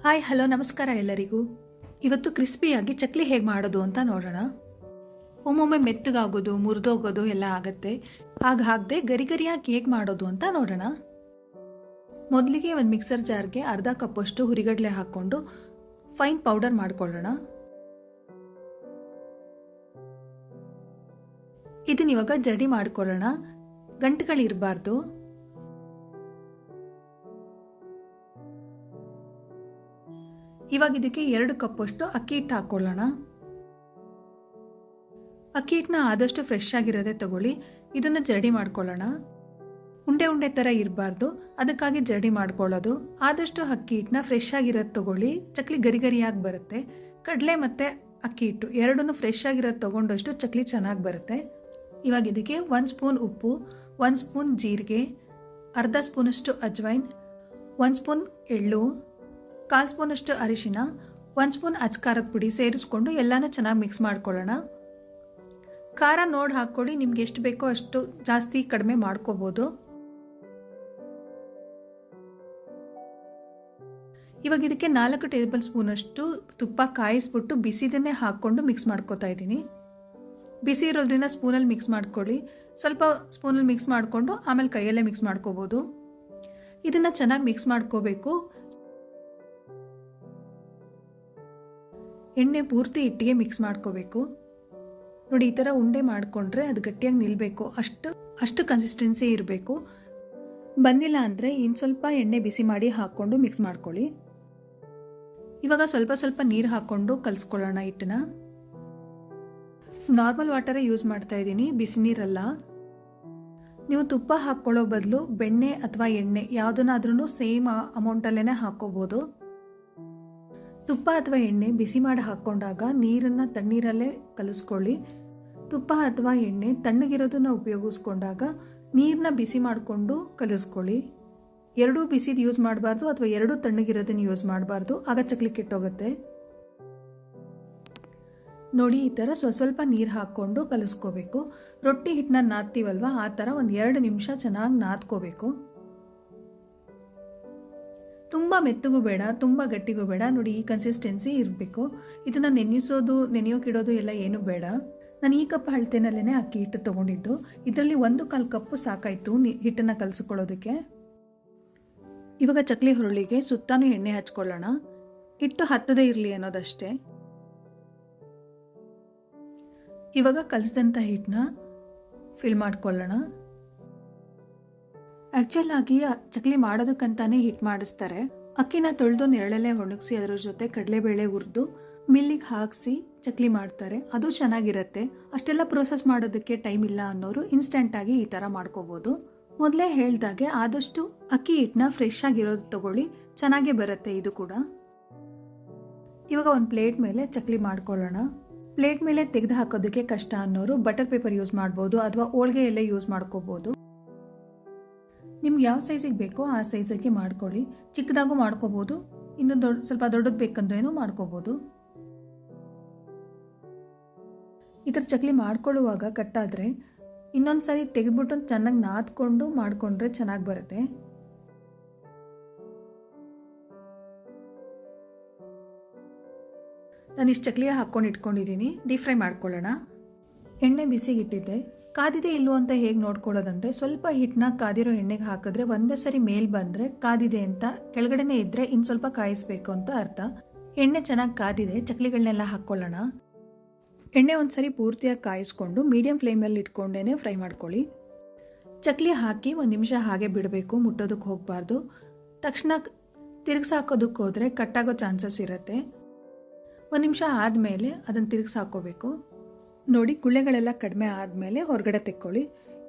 Hi hello ನಮಸ್ಕಾರ ಎಲ್ಲರಿಗೂ. ಇವತ್ತು ಕ್ರಿಸ್ಪಿಯಾಗಿ ಚಕ್ಲಿ ಹೇಗೆ ಮಾಡೋದು ಅಂತ ನೋಡೋಣ. ಒಮ್ಮೊಮ್ಮೆ ಮೆತ್ತಗಾಗೋದು ಮುರಿದೋಗೋದು ಎಲ್ಲ ಆಗುತ್ತೆ. ಹಾಗದೆ ಗರಿ ಗರಿಯಾಗಿ ಹೇಗೆ ಮಾಡೋದು ಅಂತ ನೋಡೋಣ. ಮೊದಲಿಗೆ ಒಂದು ಮಿಕ್ಸರ್ ಜಾರ್ಗೆ ಅರ್ಧ ಕಪ್ಪಷ್ಟು ಹುರಿಗಡಲೆ ಹಾಕ್ಕೊಂಡು ಫೈನ್ ಪೌಡರ್ ಮಾಡ್ಕೊಳ್ಳೋಣ. ಇದನ್ನ ಇವಾಗ ಜಡಿ ಮಾಡ್ಕೊಳ್ಳೋಣ. ಗಂಟುಗಳಿರಬಾರ್ದು. ಇವಾಗ ಇದಕ್ಕೆ 2 ಕಪ್ಪಷ್ಟು ಅಕ್ಕಿ ಹಿಟ್ಟು ಹಾಕೊಳ್ಳೋಣ. ಅಕ್ಕಿ ಹಿಟ್ಟನ್ನ ಆದಷ್ಟು ಫ್ರೆಶ್ ಆಗಿರೋದೇ ತಗೊಳ್ಳಿ. ಇದನ್ನು ಜರಡಿ ಮಾಡ್ಕೊಳ್ಳೋಣ. ಉಂಡೆ ಉಂಡೆ ಥರ ಇರಬಾರ್ದು, ಅದಕ್ಕಾಗಿ ಜರಡಿ ಮಾಡ್ಕೊಳ್ಳೋದು. ಆದಷ್ಟು ಅಕ್ಕಿ ಹಿಟ್ಟನ್ನ ಫ್ರೆಶ್ ಆಗಿರೋದು ತಗೊಳ್ಳಿ, ಚಕ್ಲಿ ಗರಿ ಗರಿಯಾಗಿ ಬರುತ್ತೆ. ಕಡಲೆ ಮತ್ತು ಅಕ್ಕಿ ಹಿಟ್ಟು ಎರಡನ್ನೂ ಫ್ರೆಶ್ ಆಗಿರೋದು ತಗೊಂಡಷ್ಟು ಚಕ್ಲಿ ಚೆನ್ನಾಗಿ ಬರುತ್ತೆ. ಇವಾಗ ಇದಕ್ಕೆ 1 ಸ್ಪೂನ್ ಉಪ್ಪು, 1 ಸ್ಪೂನ್ ಜೀರಿಗೆ, ಅರ್ಧ ಸ್ಪೂನಷ್ಟು ಅಜ್ವೈನ್, 1 ಸ್ಪೂನ್ ಎಳ್ಳು, 1/4 ಸ್ಪೂನಷ್ಟು ಅರಿಶಿನ, 1 ಸ್ಪೂನ್ ಅಚ್ಕಾರದ ಪುಡಿ ಸೇರಿಸ್ಕೊಂಡು ಎಲ್ಲನೂ ಚೆನ್ನಾಗಿ ಮಿಕ್ಸ್ ಮಾಡ್ಕೊಳ್ಳೋಣ. ಖಾರ ನೋಡಿ ಹಾಕ್ಕೊಳ್ಳಿ, ನಿಮ್ಗೆ ಎಷ್ಟು ಬೇಕೋ ಅಷ್ಟು ಜಾಸ್ತಿ ಕಡಿಮೆ ಮಾಡ್ಕೋಬೋದು. ಇವಾಗ ಇದಕ್ಕೆ 4 ಟೇಬಲ್ ಸ್ಪೂನಷ್ಟು ತುಪ್ಪ ಕಾಯಿಸ್ಬಿಟ್ಟು ಬಿಸಿದನ್ನೇ ಹಾಕ್ಕೊಂಡು ಮಿಕ್ಸ್ ಮಾಡ್ಕೋತಾ ಇದ್ದೀನಿ. ಬಿಸಿ ಇರೋದ್ರಿಂದ ಸ್ಪೂನಲ್ಲಿ ಮಿಕ್ಸ್ ಮಾಡ್ಕೊಳ್ಳಿ. ಸ್ವಲ್ಪ ಸ್ಪೂನಲ್ಲಿ ಮಿಕ್ಸ್ ಮಾಡಿಕೊಂಡು ಆಮೇಲೆ ಕೈಯಲ್ಲೇ ಮಿಕ್ಸ್ ಮಾಡ್ಕೋಬೋದು. ಇದನ್ನು ಚೆನ್ನಾಗಿ ಮಿಕ್ಸ್ ಮಾಡ್ಕೋಬೇಕು. ಎಣ್ಣೆ ಪೂರ್ತಿ ಹಿಟ್ಟಿಗೆ ಮಿಕ್ಸ್ ಮಾಡ್ಕೋಬೇಕು. ನೋಡಿ, ಈ ಥರ ಉಂಡೆ ಮಾಡಿಕೊಂಡ್ರೆ ಅದು ಗಟ್ಟಿಯಾಗಿ ನಿಲ್ಲಬೇಕು. ಅಷ್ಟು ಕನ್ಸಿಸ್ಟೆನ್ಸಿ ಇರಬೇಕು. ಬಂದಿಲ್ಲ ಅಂದರೆ ಇನ್ನು ಸ್ವಲ್ಪ ಎಣ್ಣೆ ಬಿಸಿ ಮಾಡಿ ಹಾಕ್ಕೊಂಡು ಮಿಕ್ಸ್ ಮಾಡ್ಕೊಳ್ಳಿ. ಇವಾಗ ಸ್ವಲ್ಪ ಸ್ವಲ್ಪ ನೀರು ಹಾಕ್ಕೊಂಡು ಕಲಿಸ್ಕೊಳ್ಳೋಣ ಹಿಟ್ಟನ್ನ. ನಾರ್ಮಲ್ ವಾಟರೇ ಯೂಸ್ ಮಾಡ್ತಾ ಇದ್ದೀನಿ, ಬಿಸಿ ನೀರಲ್ಲ. ನೀವು ತುಪ್ಪ ಹಾಕ್ಕೊಳ್ಳೋ ಬದಲು ಬೆಣ್ಣೆ ಅಥವಾ ಎಣ್ಣೆ ಯಾವುದನ್ನಾದ್ರೂ ಸೇಮ್ ಅಮೌಂಟಲ್ಲೇ ಹಾಕ್ಕೋಬೋದು. ತುಪ್ಪ ಅಥವಾ ಎಣ್ಣೆ ಬಿಸಿ ಮಾಡಿ ಹಾಕ್ಕೊಂಡಾಗ ನೀರನ್ನು ತಣ್ಣೀರಲ್ಲೇ ಕಲಿಸ್ಕೊಳ್ಳಿ. ತುಪ್ಪ ಅಥವಾ ಎಣ್ಣೆ ತಣ್ಣಗಿರೋದನ್ನ ಉಪಯೋಗಿಸ್ಕೊಂಡಾಗ ನೀರನ್ನ ಬಿಸಿ ಮಾಡಿಕೊಂಡು ಕಲಿಸ್ಕೊಳ್ಳಿ. ಎರಡೂ ಬಿಸಿದು ಯೂಸ್ ಮಾಡಬಾರ್ದು ಅಥವಾ ಎರಡೂ ತಣ್ಣಗಿರೋದನ್ನ ಯೂಸ್ ಮಾಡಬಾರ್ದು, ಆಗ ಚಕ್ಲಿ ಕೆಟ್ಟೋಗುತ್ತೆ. ನೋಡಿ, ಈ ಥರ ಸ್ವಲ್ಪ ನೀರು ಹಾಕ್ಕೊಂಡು ಕಲಿಸ್ಕೋಬೇಕು. ರೊಟ್ಟಿ ಹಿಟ್ಟನ್ನ ನಾದ್ತೀವಲ್ವ, ಆ ಥರ ಒಂದು 2 ನಿಮಿಷ ಚೆನ್ನಾಗಿ ನಾದ್ಕೋಬೇಕು. ತುಂಬ ಮೆತ್ತಗೂ ಬೇಡ, ತುಂಬ ಗಟ್ಟಿಗೂ ಬೇಡ. ನೋಡಿ, ಈ ಕನ್ಸಿಸ್ಟೆನ್ಸಿ ಇರಬೇಕು. ಇದನ್ನು ನೆನೆಯೋಕಿಡೋದು ಎಲ್ಲ ಏನೂ ಬೇಡ. ನಾನು ಈ ಕಪ್ ಅಳತೆನಲ್ಲೇ ಅಕ್ಕಿ ಹಿಟ್ಟು ತೊಗೊಂಡಿದ್ದು. ಇದರಲ್ಲಿ 1/4 ಕಪ್ಪು ಸಾಕಾಯಿತು ಹಿಟ್ಟನ್ನು ಕಲಸ್ಕೊಳ್ಳೋದಕ್ಕೆ. ಇವಾಗ ಚಕ್ಲಿ ಹುರುಳಿಗೆ ಸುತ್ತಾನು ಎಣ್ಣೆ ಹಚ್ಕೊಳ್ಳೋಣ. ಹಿಟ್ಟು ಹತ್ತದೇ ಇರಲಿ ಅನ್ನೋದಷ್ಟೇ. ಇವಾಗ ಕಲಸಿದಂಥ ಹಿಟ್ಟನ್ನ ಫಿಲ್ ಮಾಡ್ಕೊಳ್ಳೋಣ. ಆ್ಯಕ್ಚುಲ್ ಆಗಿ ಚಕ್ಲಿ ಮಾಡೋದಕ್ಕಂತಾನೆ ಹಿಟ್ಟು ಮಾಡಿಸ್ತಾರೆ. ಅಕ್ಕಿನ ತೊಳೆದು ನೆರಳಲ್ಲೇ ಒಣಗಿಸಿ ಅದರ ಜೊತೆ ಕಡಲೆಬೇಳೆ ಹುರಿದು ಮಿಲ್ಲಿಗೆ ಹಾಕಿಸಿ ಚಕ್ಲಿ ಮಾಡ್ತಾರೆ. ಅದು ಚೆನ್ನಾಗಿರುತ್ತೆ. ಅಷ್ಟೆಲ್ಲ ಪ್ರೋಸೆಸ್ ಮಾಡೋದಕ್ಕೆ ಟೈಮ್ ಇಲ್ಲ ಅನ್ನೋರು ಇನ್ಸ್ಟೆಂಟಾಗಿ ಈ ಥರ ಮಾಡ್ಕೋಬೋದು. ಮೊದಲೇ ಹೇಳ್ದಾಗೆ ಆದಷ್ಟು ಅಕ್ಕಿ ಹಿಟ್ಟನ್ನ ಫ್ರೆಶ್ ಆಗಿರೋದು ತಗೊಳ್ಳಿ, ಚೆನ್ನಾಗೇ ಬರುತ್ತೆ ಇದು ಕೂಡ. ಇವಾಗ ಒಂದು ಪ್ಲೇಟ್ ಮೇಲೆ ಚಕ್ಲಿ ಮಾಡ್ಕೊಳ್ಳೋಣ. ಪ್ಲೇಟ್ ಮೇಲೆ ತೆಗೆದು ಹಾಕೋದಕ್ಕೆ ಕಷ್ಟ ಅನ್ನೋರು ಬಟರ್ ಪೇಪರ್ ಯೂಸ್ ಮಾಡ್ಬೋದು ಅಥವಾ ಹೋಳಿಗೆ ಎಲೆ ಯೂಸ್ ಮಾಡ್ಕೋಬೋದು. ನಿಮ್ಗೆ ಯಾವ ಸೈಜಿಗೆ ಬೇಕೋ ಆ ಸೈಜಿಗೆ ಮಾಡ್ಕೊಳ್ಳಿ. ಚಿಕ್ಕದಾಗೂ ಮಾಡ್ಕೋಬೋದು, ಇನ್ನು ಸ್ವಲ್ಪ ದೊಡ್ಡದು ಬೇಕಂದ್ರೇನು ಮಾಡ್ಕೋಬೋದು. ಈ ಥರ ಚಕ್ಲಿ ಮಾಡ್ಕೊಳ್ಳುವಾಗ ಕಟ್ಟಾದರೆ ಇನ್ನೊಂದು ಸಾರಿ ತೆಗೆದ್ಬಿಟ್ಟು ಚೆನ್ನಾಗಿ ನಾದ್ಕೊಂಡು ಮಾಡಿಕೊಂಡ್ರೆ ಚೆನ್ನಾಗಿ ಬರುತ್ತೆ. ನಾನು ಇಷ್ಟು ಚಕ್ಲಿಯ ಹಾಕ್ಕೊಂಡು ಇಟ್ಕೊಂಡಿದ್ದೀನಿ. ಡೀಪ್ ಫ್ರೈ ಮಾಡ್ಕೊಳ್ಳೋಣ. ಎಣ್ಣೆ ಬಿಸಿಗಿಟ್ಟಿದ್ದೆ. ಕಾದಿದೆ ಇಲ್ಲೋ ಅಂತ ಹೇಗೆ ನೋಡ್ಕೊಳ್ಳೋದಂದರೆ, ಸ್ವಲ್ಪ ಹಿಟ್ಟನ್ನ ಕಾದಿರೋ ಎಣ್ಣೆಗೆ ಹಾಕಿದ್ರೆ ಒಂದೇ ಸರಿ ಮೇಲ್ ಬಂದರೆ ಕಾದಿದೆ ಅಂತ, ಕೆಳಗಡೆನೇ ಇದ್ದರೆ ಇನ್ನು ಸ್ವಲ್ಪ ಕಾಯಿಸ್ಬೇಕು ಅಂತ ಅರ್ಥ. ಎಣ್ಣೆ ಚೆನ್ನಾಗಿ ಕಾದಿದೆ. ಚಕ್ಲಿಗಳನ್ನೆಲ್ಲ ಹಾಕ್ಕೊಳ್ಳೋಣ. ಎಣ್ಣೆ ಒಂದು ಸರಿ ಪೂರ್ತಿಯಾಗಿ ಕಾಯಿಸ್ಕೊಂಡು ಮೀಡಿಯಂ ಫ್ಲೇಮಲ್ಲಿ ಇಟ್ಕೊಂಡೇ ಫ್ರೈ ಮಾಡ್ಕೊಳ್ಳಿ. ಚಕ್ಲಿ ಹಾಕಿ 1 ನಿಮಿಷ ಹಾಗೆ ಬಿಡಬೇಕು, ಮುಟ್ಟೋದಕ್ಕೆ ಹೋಗಬಾರ್ದು. ತಕ್ಷಣ ತಿರುಗಿಸಾಕೋದಕ್ಕೆ ಹೋದರೆ ಕಟ್ಟಾಗೋ ಚಾನ್ಸಸ್ ಇರುತ್ತೆ. 1 ನಿಮಿಷ ಆದಮೇಲೆ ಅದನ್ನು ತಿರುಗಿಸಾಕೋಬೇಕು. ನೋಡಿ, ಗುಳ್ಳೆಗಳೆಲ್ಲ ಕಡಿಮೆ ಆದಮೇಲೆ ಹೊರಗಡೆ ತೆಕ್ಕೊಳ್ಳಿ.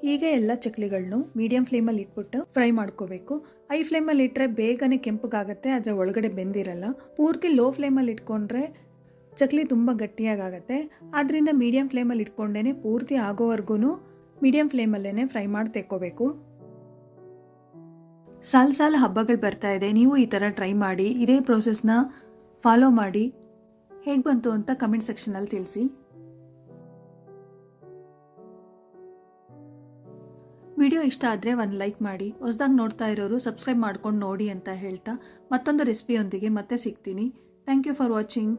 ಹೀಗೆ ಎಲ್ಲ ಚಕ್ಲಿಗಳನ್ನು ಮೀಡಿಯಂ ಫ್ಲೇಮಲ್ಲಿ ಇಟ್ಬಿಟ್ಟು ಫ್ರೈ ಮಾಡ್ಕೋಬೇಕು. ಹೈ ಫ್ಲೇಮಲ್ಲಿ ಇಟ್ಟರೆ ಬೇಗನೆ ಕೆಂಪಗಾಗತ್ತೆ, ಆದರೆ ಒಳಗಡೆ ಬೆಂದಿರಲ್ಲ. ಪೂರ್ತಿ ಲೋ ಫ್ಲೇಮಲ್ಲಿ ಇಟ್ಕೊಂಡ್ರೆ ಚಕ್ಲಿ ತುಂಬ ಗಟ್ಟಿಯಾಗತ್ತೆ. ಆದ್ದರಿಂದ ಮೀಡಿಯಂ ಫ್ಲೇಮಲ್ಲಿ ಇಟ್ಕೊಂಡೇ ಪೂರ್ತಿ ಆಗೋವರೆಗೂ ಮೀಡಿಯಂ ಫ್ಲೇಮಲ್ಲೇ ಫ್ರೈ ಮಾಡಿ ತೆಕ್ಕೋಬೇಕು. ಸಾಲ ಹಬ್ಬಗಳು ಬರ್ತಾ ಇದೆ. ನೀವು ಈ ಥರ ಟ್ರೈ ಮಾಡಿ, ಇದೇ ಪ್ರೋಸೆಸ್ನ ಫಾಲೋ ಮಾಡಿ. ಹೇಗೆ ಬಂತು ಅಂತ ಕಮೆಂಟ್ ಸೆಕ್ಷನಲ್ಲಿ ತಿಳಿಸಿ. ವಿಡಿಯೋ ಇಷ್ಟ ಆದರೆ ಒಂದು ಲೈಕ್ ಮಾಡಿ, ಹೊಸದಾಗಿ ನೋಡ್ತಾ ಇರೋರು ಸಬ್ಸ್ಕ್ರೈಬ್ ಮಾಡ್ಕೊಂಡು ನೋಡಿ ಅಂತ ಹೇಳ್ತಾ ಮತ್ತೊಂದು ರೆಸಿಪಿಯೊಂದಿಗೆ ಮತ್ತೆ ಸಿಗ್ತೀನಿ. Thank you for watching.